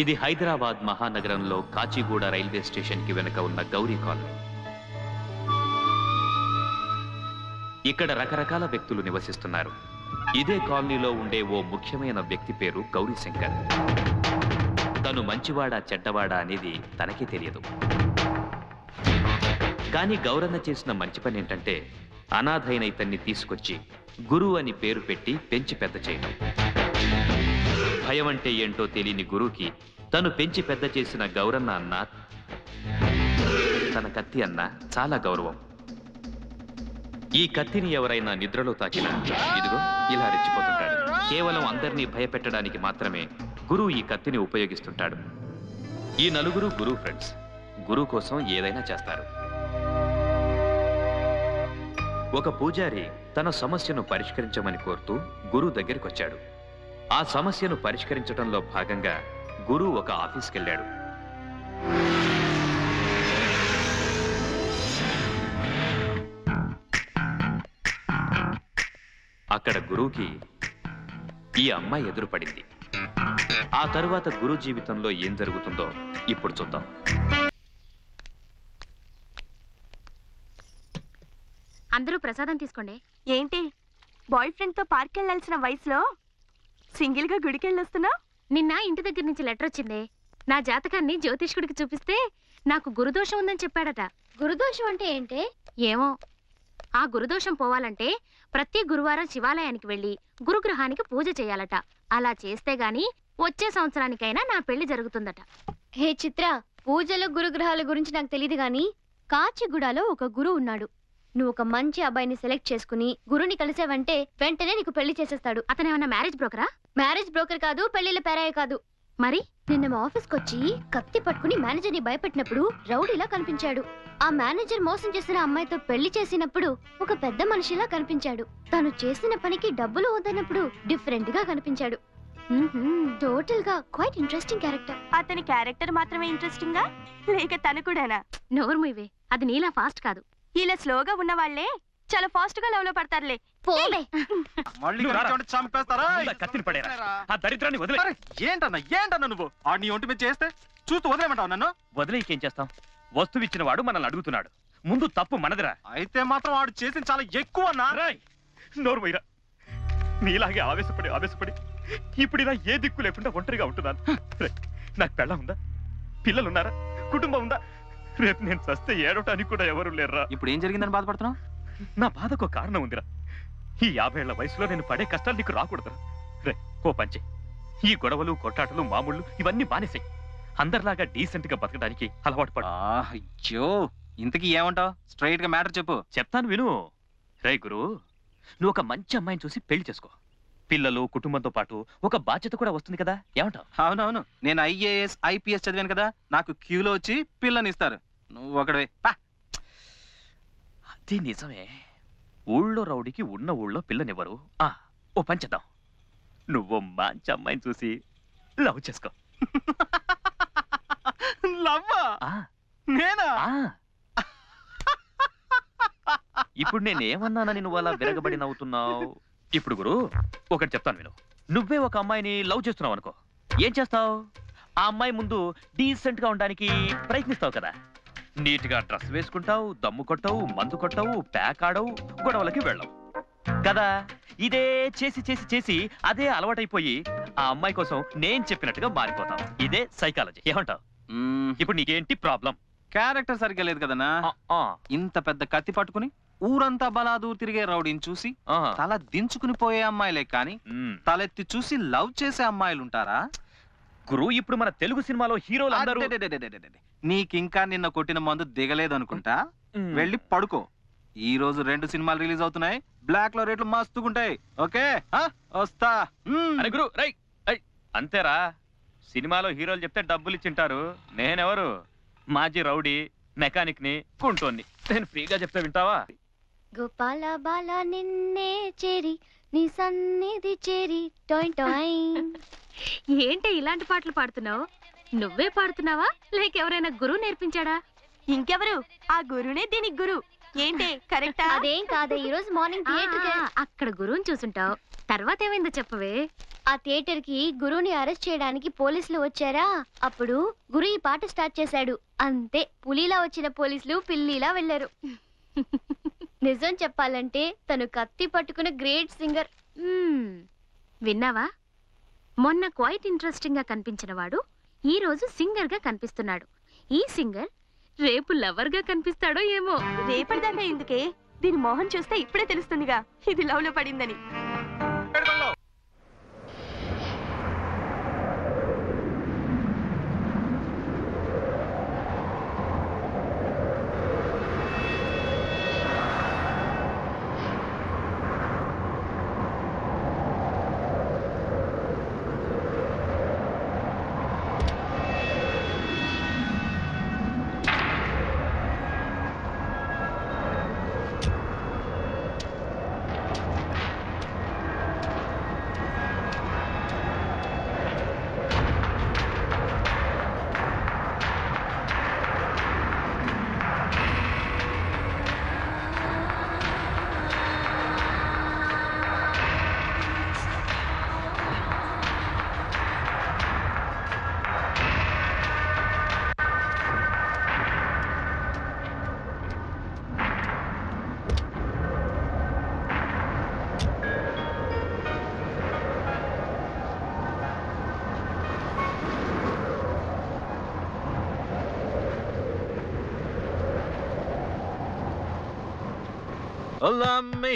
ఇది హైదరాబాద్ మహానగరంలో Kachiguda railway station కి వెనుక ఉన్న గౌరీ కాలనీ. ఇక్కడ రకరకాల వ్యక్తులు నివసిస్తున్నారు. ఇదే కాలనీలో ఉండే ఓ ముఖ్యమైన వ్యక్తి పేరు గౌరీ శంకర్. తను మంచివాడా చెడ్డవాడా అనేది తనకే తెలియదు. కానీ గౌరన్న చేసిన మంచి పని ఏంటంటే అనాథైన ఇతన్ని తీసుకొచ్చి గురు అని పేరు పెట్టి పెంచి పెద్ద చేయడం. భయం అంటే ఏంటో తెలియని గురువుకి తను పెంచి పెద్ద చేసిన గౌరన్న అన్న, తన కత్తి అన్న చాలా గౌరవం. ఈ కత్తిని ఎవరైనా నిద్రలో తాకినా ఇదిగో ఇలా రెచ్చిపోతుంటాడు. కేవలం అందరినీ భయపెట్టడానికి మాత్రమే గురువు ఈ కత్తిని ఉపయోగిస్తుంటాడు. ఈ నలుగురు గురువు ఫ్రెండ్స్. గురువు కోసం ఏదైనా చేస్తారు. ఒక పూజారి తన సమస్యను పరిష్కరించమని కోరుతూ గురువు దగ్గరికి వచ్చాడు. ఆ సమస్యను పరిష్కరించడంలో భాగంగా గురువు ఒక ఆఫీస్కి వెళ్ళాడు. అక్కడ గురువుకి ఈ అమ్మాయి ఎదురుపడింది. ఆ తరువాత గురువు జీవితంలో ఏం జరుగుతుందో ఇప్పుడు చూద్దాం. అందరూ ప్రసాదం తీసుకోండి. ఏంటి బాయ్ ఫ్రెండ్ తో పార్క్ వెళ్ళాల్సిన వయసులో సింగిల్ గా గుడికి వెళ్ళొస్తున్నా? నిన్న ఇంటి దగ్గర నుంచి లెటర్ వచ్చిందే. నా జాతకాన్ని జ్యోతిష్కుడికి చూపిస్తే నాకు గురుదోషం ఉందని చెప్పాడట. గురుదోషం అంటే ఏంటే? ఏమో. ఆ గురుదోషం పోవాలంటే ప్రతి గురువారం శివాలయానికి వెళ్లి గురుగ్రహానికి పూజ చేయాలట. అలా చేస్తే గాని వచ్చే సంవత్సరానికైనా నా పెళ్లి జరుగుతుందట. హే చిత్ర, పూజలు గురుగ్రహాల గురించి నాకు తెలియదు గాని కాచిగూడలో ఒక గురువు ఉన్నాడు. నువ్వు ఒక మంచి అబ్బాయిని సెలెక్ట్ చేసుకుని గురుని కలిసావంటే వెంటనే నీకు పెళ్లి చేసేస్తాడు. అతనేమన్నా మ్యారేజ్ బ్రోకరా? మ్యారేజ్ బ్రోకర్ కాదు, పెళ్లిళ్ళ పేరాయ కాదు. మరి నిన్న మా ఆఫీస్కి వచ్చి కత్తి పట్టుకుని మేనేజర్ ని భయపెట్టినప్పుడు రౌడీలా కనిపించాడు. ఆ మేనేజర్ మోసం చేసిన అమ్మాయితో పెళ్లి చేసినప్పుడు ఒక పెద్ద మనిషిలా కనిపించాడు. తను చేసిన పనికి డబ్బులు వద్దన్నప్పుడు డిఫరెంట్ గా కనిపించాడు. టోటల్ గా క్వైట్ ఇంట్రెస్టింగ్ క్యారెక్టర్. అతని క్యారెక్టర్ మాత్రమే ఇంట్రెస్టింగ్ గా, లేక తను కూడానా? నోర్ము ఇవే, అది నీలా ఫాస్ట్ కాదు. ఇలా స్లోగా ఉన్న వాళ్ళే చాలా ఫాస్ట్ గా లవ్ లో పడతారులే. పోలే ఏంటన్నా నువ్వు ఆడిని ఒంటి మీద చేస్తే చూస్తూ వదిలేమంటావు నన్ను? వదిలేకేం చేస్తాం? వస్తువు ఇచ్చిన వాడు మనల్ని అడుగుతున్నాడు. ముందు తప్పు మనదిరా. అయితే మాత్రం వాడు చేసింది చాలా ఎక్కువ. నోరుమయ్యరా, నీలాగే ఆవేశపడి ఇప్పుడు ఇలా ఏ దిక్కు లేకుండా ఒంటరిగా ఉంటున్నాను. నాకు పెళ్ళ ఉందా? పిల్లలున్నారా? కుటుంబం ఉందా? రేపు నేను చస్తే ఏడవటానికి కూడా ఎవరు లేర్రా. ఇప్పుడు ఏం జరిగిందని బాధపడుతున్నావు? నా బాధకు కారణం ఉందిరా. ఈ 50 ఏళ్ల వయసులో నేను పడే కష్టాలు నీకు రాకూడదురా. రే ఓ పంచే, ఈ గొడవలు కొట్టాటలు మామూళ్ళు ఇవన్నీ బానేసాయి. అందరిలాగా డీసెంట్ గా బతకడానికి అలవాటు పడు. అయ్యో, ఇంతకీ ఏమంటావు? స్ట్రైట్ గా మ్యాటర్ చెప్పు. చెప్తాను విను. రే గురు, నువ్వు ఒక మంచి అమ్మాయిని చూసి పెళ్లి చేసుకో. పిల్లలు కుటుంబంతో పాటు ఒక బాధ్యత కూడా వస్తుంది కదా. ఏమంటావు? అవునవును, నేను IAS IPS చదివాను కదా. నాకు క్యూలో వచ్చి పిల్లనిస్తారు. నువ్వు ఒకడే. అది నిజమే. ఊళ్ళో రౌడీకి ఉన్న ఊళ్ళో పిల్లనివ్వరు. ఓ పని చేద్దాం, నువ్వు మంచి అమ్మాయిని చూసి లవ్ చేసుకో. లవ్వా? నేనా? ఇప్పుడు నేనేమన్నానని నువ్వు అలా విరగబడి నవ్వుతున్నావు? ఇప్పుడు గురు ఒకటి చెప్తాను విను. నువ్వే ఒక అమ్మాయిని లవ్ చేస్తున్నావు అనుకో, ఏం చేస్తావు? ఆ అమ్మాయి ముందు డీసెంట్ గా ఉండడానికి ప్రయత్నిస్తావు కదా. నీట్ గా డ్రెస్ వేసుకుంటావు, దమ్ము కొట్టవు, మందు కొట్టవు, ప్యాక్ ఆడవు, గొడవలకి వెళ్ళవు కదా. ఇదే చేసి చేసి చేసి అదే అలవాటైపోయి ఆ అమ్మాయి కోసం నేను చెప్పినట్టుగా మారిపోతావు. ఇదే సైకాలజీ. ఏమంటావు? ఇప్పుడు నీకేంటి ప్రాబ్లం? క్యారెక్టర్ సరిగ్గా లేదు కదనా. ఇంత పెద్ద కత్తి పట్టుకుని ఊరంతా బలాదూరు తిరిగే రౌడీని చూసి తల దించుకుని పోయే అమ్మాయిలే కాని తలెత్తి చూసి లవ్ చేసే అమ్మాయిలు ఉంటారా? గురు, ఇప్పుడు మన తెలుగు సినిమాలో హీరోలు అందరూ. నీకింకా నిన్న కొట్టిన మందు దిగలేదు అనుకుంటా. వెళ్ళి పడుకో. ఈ రోజు 2 సినిమాలు రిలీజ్ అవుతున్నాయి. బ్లాక్ లో రేట్లు మస్తుగుంటాయి. ఓకే, వస్తా. అరే గురు, రై అంతేరా. సినిమాలో హీరోలు చెప్తే డబ్బులు ఇచ్చింటారు. నేనెవరు? మాజీ రౌడీ, మెకానిక్ ని, కుంటోన్ని. నేను ఫ్రీగా చెప్తే వింటావా? గోపాల బాల నిన్నే చేరి నీ సన్నిధి చేరి టోయ్ టోయ్. ఏంటి ఇలాంటి పాటలు పాడుతున్నావు? నువ్వే పాడుతున్నావా లేక ఎవరైనా గురువు నేర్పించాడా? ఇంకెవరు? ఆ గురునే దీనికి గురు. ఏంటి కరెక్టా? అదేం కాదే, ఈ రోజు మార్నింగ్ థియేటర్ అక్కడ గురువుని చూసుంటావు. తర్వాత ఏమైందో చెప్పవే. ఆ థియేటర్ కి గురువుని అరెస్ట్ చేయడానికి పోలీసులు వచ్చారా, అప్పుడు గురు ఈ పాట స్టార్ట్ చేశాడు. అంతే, పులిలా వచ్చిన పోలీసులు పిల్లిలా వెళ్లారు. నిజం చెప్పాలంటే తను కత్తి పట్టుకున్న గ్రేట్ సింగర్. విన్నావా? మొన్న క్వైట్ ఇంట్రెస్టింగ్ గా కనిపించిన వాడు ఈ రోజు సింగర్ గా కనిపిస్తున్నాడు. ఈ సింగర్ రేపు లవర్ గా కనిపిస్తాడో ఏమో. రేపటిదాకా ఎందుకే, దీని మోహన్ చూస్తే ఇప్పుడే తెలుస్తుందిగా ఇది లవ్ లో పడిందని. Hola, me.